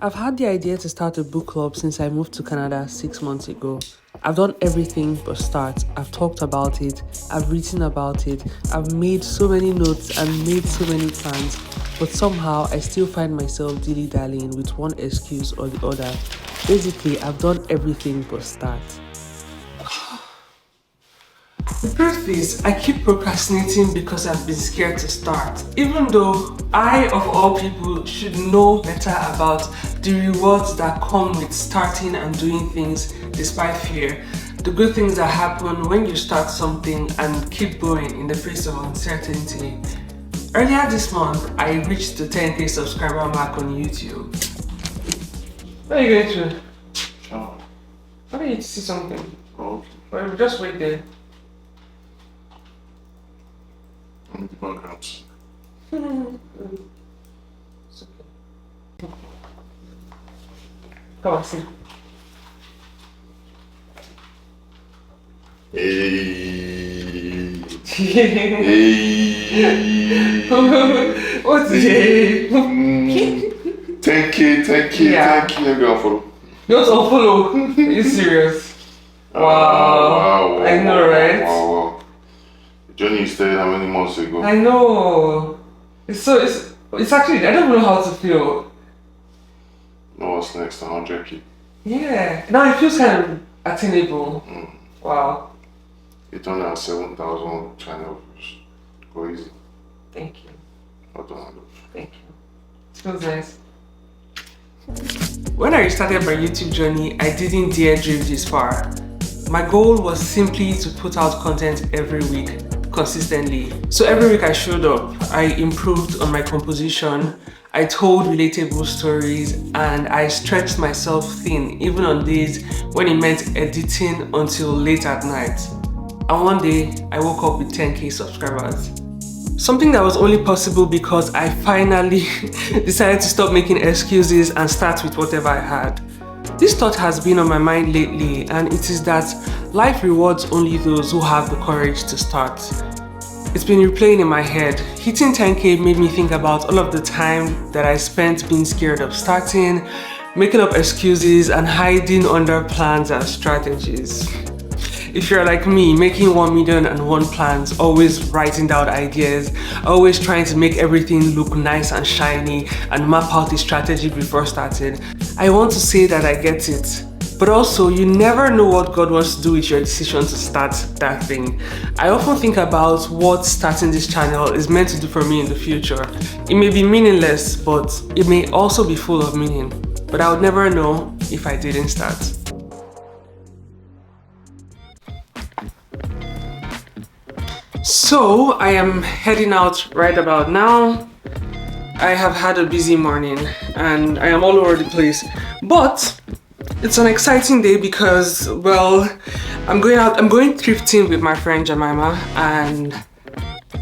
I've had the idea to start a book club since I moved to Canada 6 months ago. I've done everything but start. I've talked about it, I've written about it, I've made so many notes and made so many plans, but somehow I still find myself dilly-dallying with one excuse or the other. Basically, I've done everything but start. The truth is, I keep procrastinating because I've been scared to start, even though I, of all people, should know better about the rewards that come with starting and doing things despite fear. The good things that happen when you start something and keep going in the face of uncertainty. Earlier this month, I reached the 10k subscriber mark on YouTube. Where are you going to? Oh. I need to see something. Oh. Well, just wait there. On the background. It's okay. Come on, sit. Hey. Hey. What's it? 10k, Yeah. 10k. Let me unfollow. You want to unfollow? Are you serious? Wow. Wow. I know, right? Wow. The journey you started how many months ago? I know. It's actually, I don't know how to feel. You know what's next? 100k. Yeah. Now it feels kind of attainable. Mm. Wow. 807,000 channels. Go easy. Thank you. Well done. Thank you. It feels nice. When I started my YouTube journey, I didn't dare dream this far. My goal was simply to put out content every week, consistently. So every week I showed up, I improved on my composition, I told relatable stories, and I stretched myself thin, even on days when it meant editing until late at night. And one day, I woke up with 10k subscribers. Something that was only possible because I finally decided to stop making excuses and start with whatever I had. This thought has been on my mind lately, and it is that life rewards only those who have the courage to start. It's been replaying in my head. Hitting 10k made me think about all of the time that I spent being scared of starting, making up excuses, and hiding under plans and strategies. If you're like me, making 1,000,001 plans, always writing down ideas, always trying to make everything look nice and shiny and map out a strategy before starting, I want to say that I get it. But also, you never know what God wants to do with your decision to start that thing. I often think about what starting this channel is meant to do for me in the future. It may be meaningless, but it may also be full of meaning. But I would never know if I didn't start. So I am heading out right about now. I have had a busy morning and I am all over the place, but it's an exciting day because, well, I'm going thrifting with my friend Jemima, and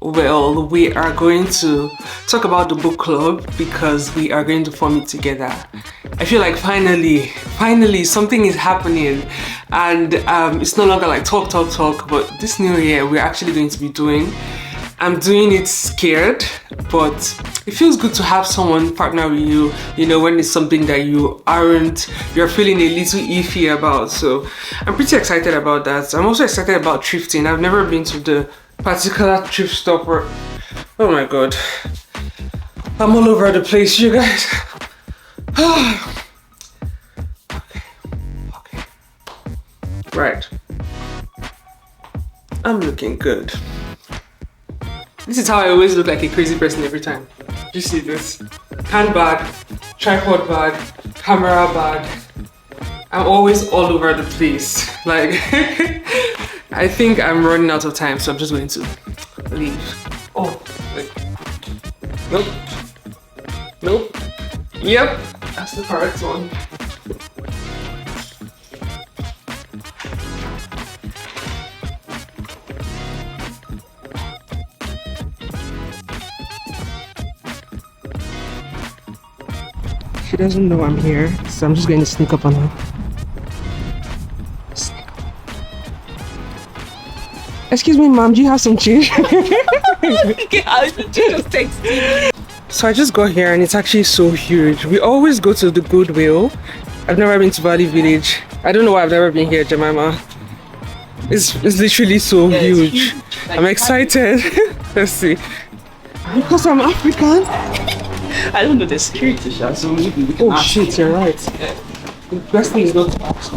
well, we are going to talk about the book club because we are going to form it together. I feel like finally something is happening, and it's no longer like talk, but this new year we're actually going to be doing. I'm doing it scared, but it feels good to have someone partner with you, you know, when it's something that you're feeling a little iffy about. So I'm pretty excited about that. I'm also excited about thrifting. I've never been to the particular thrift store where, oh my god, I'm all over the place, you guys. Okay. Right. I'm looking good. This is how I always look like a crazy person every time. You see this? Handbag, tripod bag, camera bag. I'm always all over the place. Like, I think I'm running out of time, so I'm just going to leave. Oh, wait. Nope. Yep, that's the correct one. She doesn't know I'm here, so I'm just going to sneak up on her. Sneak up. Excuse me, ma'am, do you have some change? Yeah, I just text you. So I just got here and it's actually so huge. We always go to the Goodwill. I've never been to Valley Village. I don't know why I've never been here, Jemima. It's literally so huge. Like, I'm excited. Let's see. Because I'm African. I don't know the security shot, so maybe we can ask. Shit, you're right. The best thing is not to ask.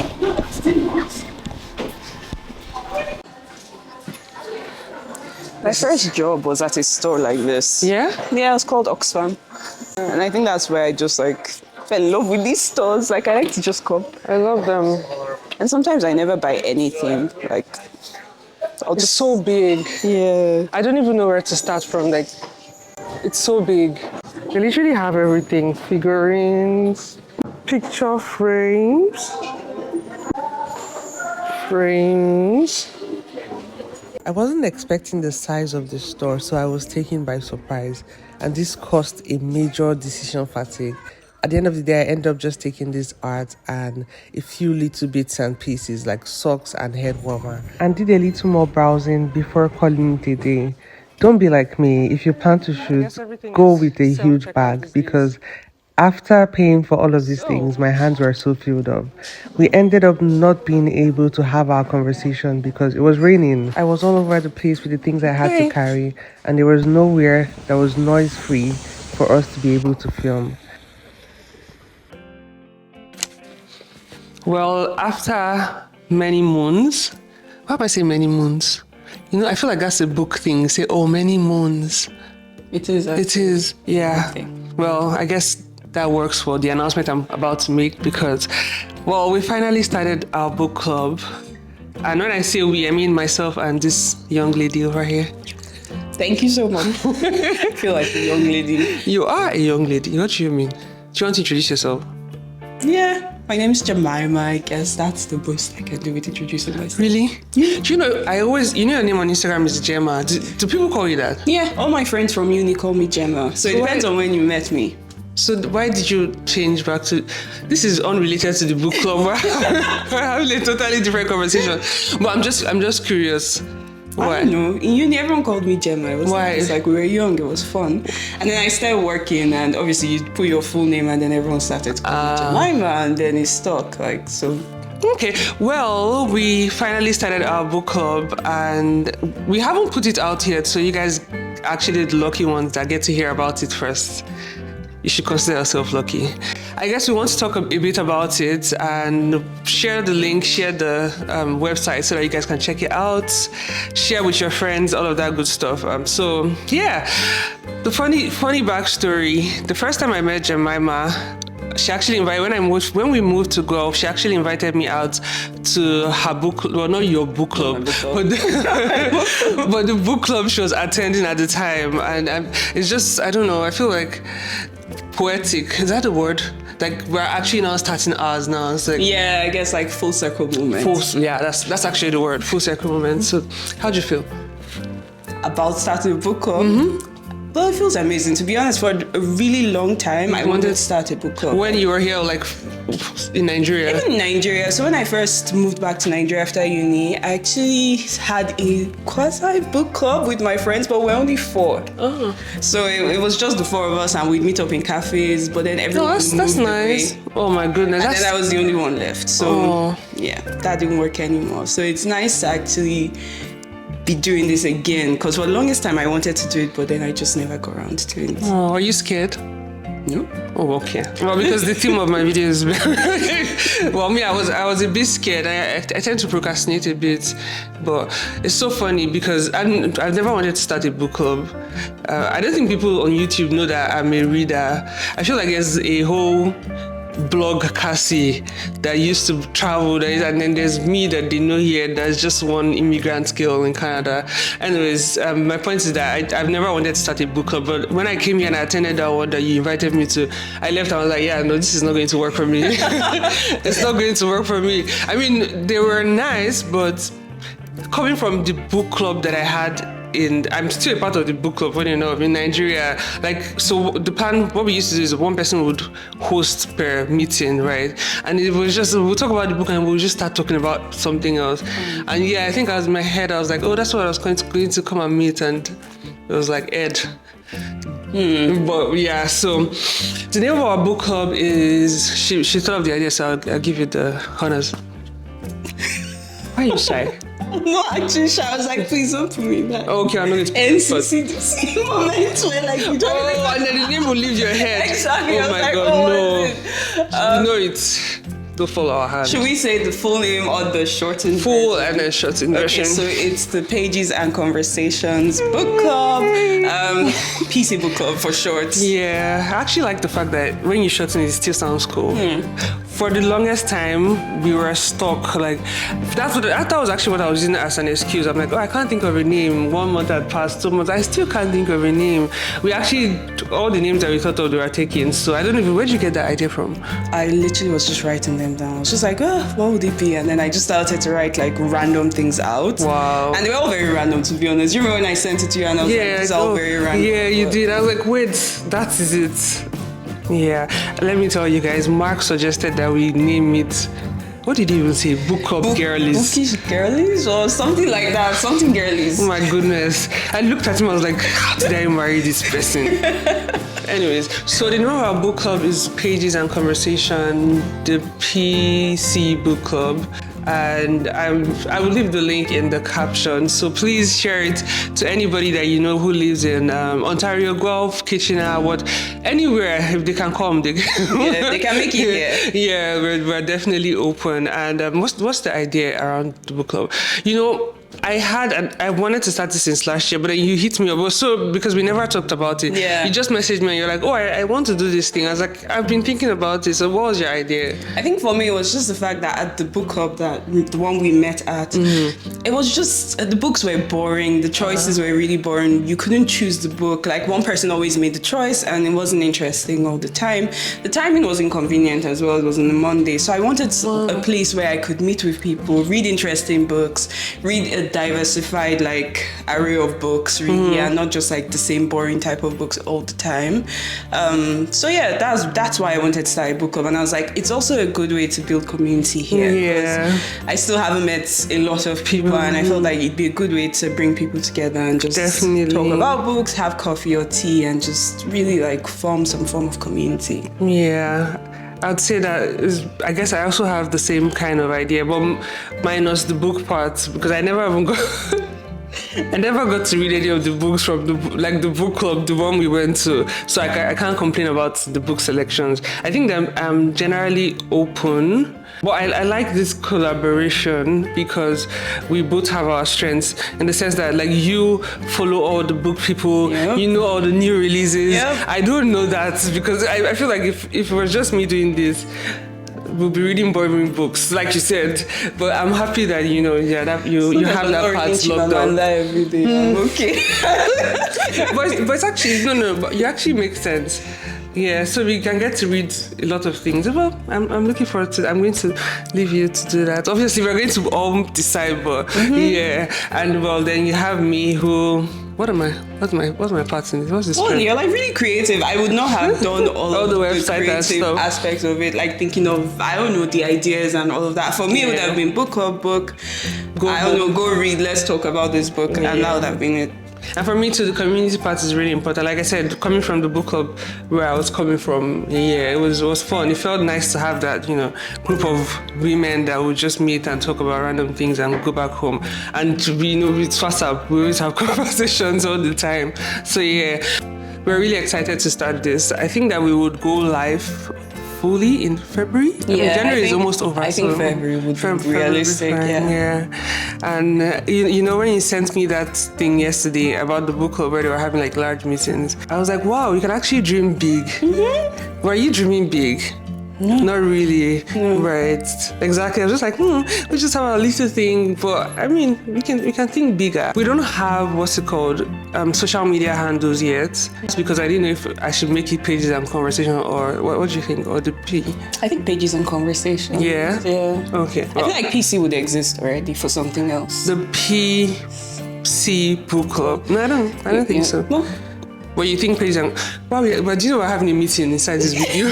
My first job was at a store like this. Yeah? Yeah, it's called Oxfam. And I think that's where I just like fell in love with these stores. Like I like to just come. I love them. And sometimes I never buy anything. Like It's so big. yeah. I don't even know where to start from. Like, it's so big. They literally have everything. Figurines, picture frames. I wasn't expecting the size of the store, so I was taken by surprise. And this caused a major decision fatigue. At the end of the day, I ended up just taking this art and a few little bits and pieces like socks and head warmer, and did a little more browsing before calling it a day. Don't be like me. If you plan to shoot, go with a huge bag, because after paying for all of these things, my hands were so filled up. We ended up not being able to have our conversation because it was raining. I was all over the place with the things I had to carry, and there was nowhere that was noise-free for us to be able to film. Well, after many moons, why am I saying many moons? You know, I feel like that's a book thing. Say, oh, many moons. It is. It is, yeah. Okay. Well, I guess that works for the announcement I'm about to make because, well, we finally started our book club. And when I say we, I mean myself and this young lady over here. Thank you so much. I feel like a young lady. You are a young lady. What do you mean? Do you want to introduce yourself? Yeah. My name is Jemima. I guess that's the most I can do with introducing myself. Really? Yeah. Do you know, your name on Instagram is Gemma. Do people call you that? Yeah, all my friends from uni call me Gemma. So it depends on when you met me. So why did you change back to... This is unrelated to the book club. We're having a totally different conversation. But I'm just curious. Why? I don't know. In uni, everyone called me Gemma. It was Why? It's like we were young. It was fun. And then I started working, and obviously you put your full name, and then everyone started calling me Jemima, and then it stuck. Like so. Okay, well, we finally started our book club, and we haven't put it out yet, so you guys actually the lucky ones that get to hear about it first. You should consider yourself lucky. I guess we want to talk a bit about it and share the link, share the website so that you guys can check it out, share with your friends, all of that good stuff. So yeah, the funny backstory. The first time I met Jemima, she actually invited, when we moved to Guelph, she actually invited me out to her book, well, not your book club, but the book club she was attending at the time. And it's just, I don't know, I feel like poetic. Is that the word? Like we're actually now starting ours now. It's like, yeah, I guess like full circle moment. Yeah, that's actually the word, full circle moment. So how do you feel about starting a book club? Well, it feels amazing. To be honest, for a really long time, I wanted to start a book club. When you were here, like in Nigeria? Even in Nigeria. So when I first moved back to Nigeria after uni, I actually had a quasi book club with my friends, but we're only 4. Oh. So it was just the 4 of us, and we'd meet up in cafes. But then everyone that's nice. Away. Oh my goodness. And then I was the only one left. So yeah, that didn't work anymore. So it's nice to actually be doing this again, because for the longest time I wanted to do it, but then I just never got around to it. Oh, are you scared? No. Oh, okay. Well, because the theme of my video is well, me, I was a bit scared. I tend to procrastinate a bit, but it's so funny because I've never wanted to start a book club. I don't think people on YouTube know that I'm a reader. I feel like there's a whole blog Cassie that used to travel, and then there's me that they know here. There's just one immigrant girl in Canada. Anyways, my point is that I've never wanted to start a book club, but when I came here and I attended that one that you invited me to, I left. I was like, yeah, no, this is not going to work for me. It's not going to work for me. I mean, they were nice, but coming from the book club that I had I'm still a part of the book club, when you know, in Nigeria. Like, so the plan, what we used to do is one person would host per meeting, right? And it was just, we'll talk about the book and we'll just start talking about something else. And yeah, I think in my head, I was like, oh, that's what I was going to come and meet. And it was like, Ed, But yeah, so the name of our book club is, she thought of the idea, so I'll give you the honors. Why are you shy? No, actually, I was like, please don't put me back. Okay, I know it's NCCDC moment where like you don't. Oh, and then the name will leave your head. Exactly. Oh my God, no. No, it's don't follow our hand. Should we say the full name or the shortened Full version? and then shortened version. Okay, so it's the Pages and Conversations Book Club, PC Book Club for short. Yeah, I actually like the fact that when you shorten it, it still sounds cool. For the longest time, we were stuck. Like that was actually what I was using as an excuse. I'm like, I can't think of a name. 1 month had passed, 2 months, I still can't think of a name. We actually all the names that we thought of, they were taken. So I don't know, where did you get that idea from? I literally was just writing them down. I was just like, what would it be? And then I just started to write like random things out. Wow. And they were all very random, to be honest. You remember when I sent it to you and I was like, it's all very random. Yeah, you did. I was like, wait, that is it. Yeah. Let me tell you guys, Mark suggested that we name it, what did he even say? Book Club Girlies. Bookish Girlies or something like that. Something girlies. Oh my goodness. I looked at him, I was like, how did I marry this person? Anyways, so the name of our book club is Pages and Conversation, the PC Book Club. And I will leave the link in the caption. So please share it to anybody that you know who lives in Ontario, Guelph, Kitchener, anywhere. If they can come, they can make it here. Yeah, we're definitely open. And what's the idea around the book club? You know, I wanted to start this since last year, but then you hit me up. So because we never talked about it. Yeah. You just messaged me and you're like, I want to do this thing. I was like, I've been thinking about it. So what was your idea? I think for me, it was just the fact that at the book club, the one we met at, it was just, the books were boring. The choices were really boring. You couldn't choose the book. Like one person always made the choice and it wasn't interesting all the time. The timing was inconvenient as well. It was on a Monday. So I wanted a place where I could meet with people, read interesting books, read a diversified like array of books really, and not just like the same boring type of books all the time. So yeah, that's why I wanted to start a book club, and I was like, it's also a good way to build community here. Yeah, I still haven't met a lot of people, and I felt like it'd be a good way to bring people together and just talk about books, have coffee or tea, and just really like form some form of community. Yeah. I'd say I guess I also have the same kind of idea, but minus the book part, because I never even got to read any of the books from the book club, the one we went to. So I can't complain about the book selections. I think that I'm generally open. But I like this collaboration because we both have our strengths in the sense that like you follow all the book people, you know all the new releases. I don't know that because I feel like if it was just me doing this, we'll be reading boring books, like you said. But I'm happy that you have that part locked down. Every day. Okay. but it's actually but you actually make sense. Yeah, so we can get to read a lot of things. Well, I'm looking forward to it. I'm going to leave you to do that. Obviously, we're going to all decide, but yeah. And well, then you have me who... What's my part in this? What's this? Oh, you're like really creative. I would not have done all the website creative aspects of it, like thinking of, I don't know, the ideas and all of that. For me, it would have been book club, go read, let's talk about this book, and that would have been it. And for me too, the community part is really important. Like I said, coming from the book club where I was coming from, it was fun. It felt nice to have that, group of women that would just meet and talk about random things and go back home. And it's WhatsApp, we always have conversations all the time. So yeah, we're really excited to start this. I think that we would go live fully in February. January is almost over. I think February would be realistic. Yeah. And when you sent me that thing yesterday about the book club where they were having like large meetings, I was like, wow, you can actually dream big. Were you dreaming big? No. Not really. No. Right. Exactly. I was just like, we just have a little thing, but I mean, we can think bigger. We don't have social media handles yet. It's because I didn't know if I should make it Pages and Conversation or what do you think? Or the P? I think Pages and Conversation. Yeah. Okay. I feel like PC would exist already for something else. The PC Book Club. No, I don't think so. No. Well, you think Pages and... Wow, but do you know we're having a meeting inside this video?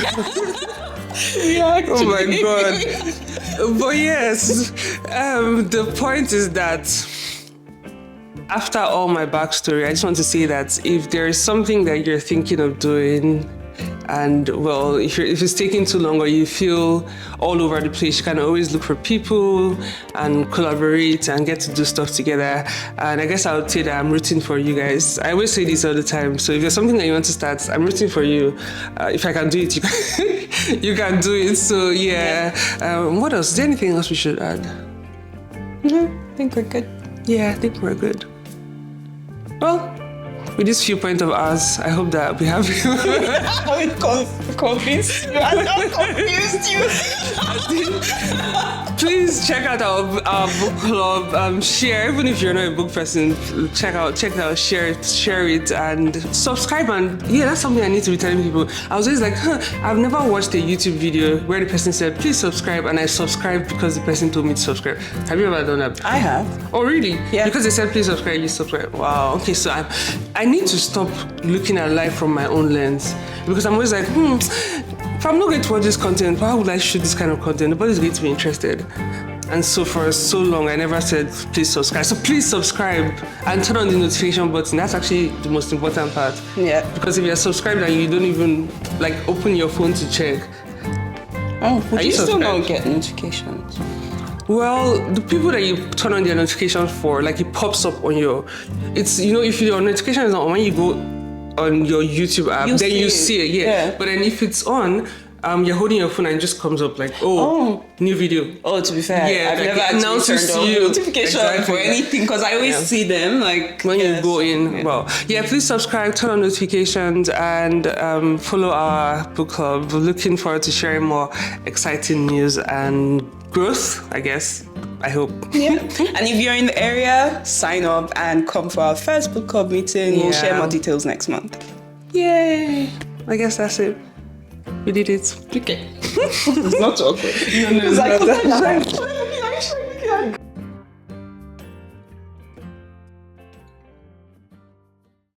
Oh my god. But yes, the point is that After all my backstory, I just want to say that if there is something that you're thinking of doing, and well, if it's taking too long or you feel all over the place, you can always look for people and collaborate and get to do stuff together. And I guess I would say that I'm rooting for you guys. I always say this all the time. So if there's something that you want to start, I'm rooting for you. If I can do it, you can, you can do it. So yeah. What else? Is there anything else we should add? No, I think we're good. Yeah, I think we're good. Well, with this few points of ours, I hope that we have you. I convinced you. I not confused you. Please check out our book club. Share, even if you're not a book person, check it out, share it, and subscribe. And yeah, that's something I need to be telling people. I was always like, I've never watched a YouTube video where the person said, please subscribe, and I subscribed because the person told me to subscribe. Have you ever done that? I have. Oh, really? Yeah. Because they said, please subscribe, you subscribe. Wow. Okay, so I need to stop looking at life from my own lens, because I'm always like, if I'm not going to watch this content, why would I shoot this kind of content? Nobody's going to be interested. And so for so long, I never said, please subscribe. So please subscribe and turn on the notification button. That's actually the most important part. Yeah. Because if you're subscribed and you don't even open your phone to check. Oh, would you still subscribed? not get notifications? Well, the people that you turn on their notifications for, it pops up on your, if your notification is not on, when you go on your YouTube app, then you see it, yeah. But then if it's on, you're holding your phone and it just comes up new video. Oh, to be fair, Yeah, I've never actually turned on notification for anything, because I always see them when you go in. Yeah. Well, yeah, please subscribe, turn on notifications, and follow our book club. We're looking forward to sharing more exciting news and growth, I guess. I hope. Yeah. And if you're in the area, sign up and come for our first book club meeting. We'll share more details next month. Yay! I guess that's it. We did it. Okay. It's not awkward. No, it's not.